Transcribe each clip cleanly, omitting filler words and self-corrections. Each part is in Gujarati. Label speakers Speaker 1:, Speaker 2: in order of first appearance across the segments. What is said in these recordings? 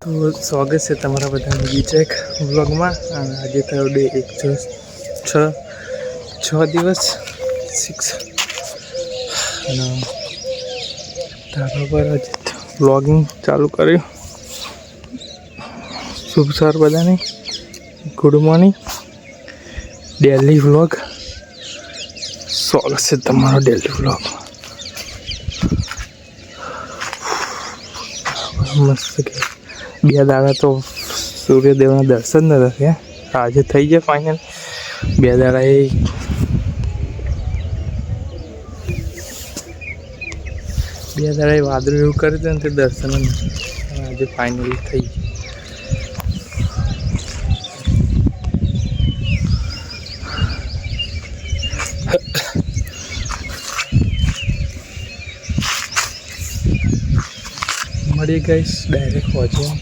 Speaker 1: તો સ્વાગત છે તમારા બધાનું બીચેક વ્લોગમાં. અને આજે થયો ડે 6 દિવસ 6 અને ધાબા પર આજે વ્લોગિંગ ચાલુ કર્યું. શુભ સવાર બધાને, ગુડ મોર્નિંગ. ડેલી વ્લોગ સ્વાગત છે તમારો ડેલી વ્લોગમાં. મસ્ત કે 2 દાડા તો સૂર્યદેવના દર્શન ન થયા. આજે થઈ ગયા ફાઇનલ. 2 દાડા એ વાદળું એવું કર્યું હતું ને તે દર્શન જ નથી. આજે ફાઇનલી થઈ ગયું. મળીએ ગાઈસ ડાયરેક્ટ પહોંચ્યો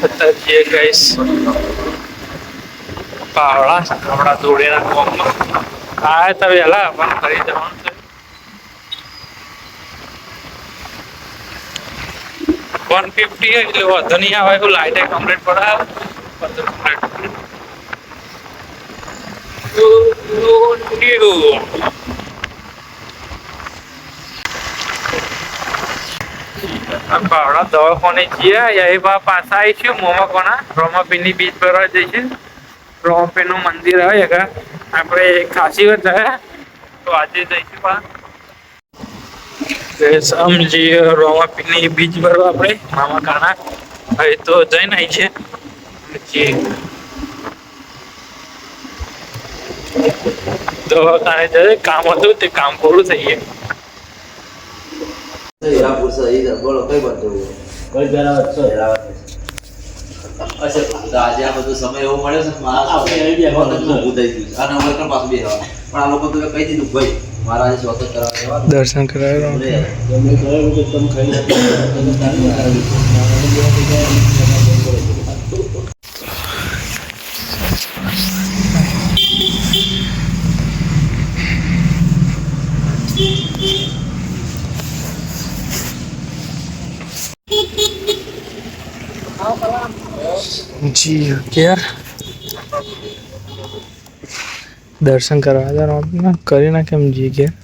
Speaker 1: અત્યારે ગાઈસ પાવડા આપણા ધોળેના કોમમાં આ તો વહેલા પણ ફરી જવાનું છે. 150 એટલે વધુ નહીં આવે એવું લાઇટ કમ્પ્લીટ પડાવે. પાવડા દવાખાને જઈએ એ પાછા આવીશું. મોમાકોના રોમાપીરની બીચ ભરવા જઈશું. રોમાપીરનું મંદિર આવે આપણે ખાસી વાર થયા તો આજે જઈશું. સમજીએ રોમાપીરની બીચ ભરવા આપણે મામા કાના હવે તો જઈને આવી છે. દવાખાને જઈએ, કામ હતું તે કામ પૂરું થઈ ગયું.
Speaker 2: બોલો કઈ બધું આજે આ બધો સમય એવો મળ્યો છે મારા પાછું બે પણ આ લોકો તો કહી દીધું ભાઈ મારા આજે સ્વાગત કરવા
Speaker 1: દર્શન કરાવ્યો. જી ક્યાર દર્શન કરવા હતા કરી નાખે એમ જી ક્યાર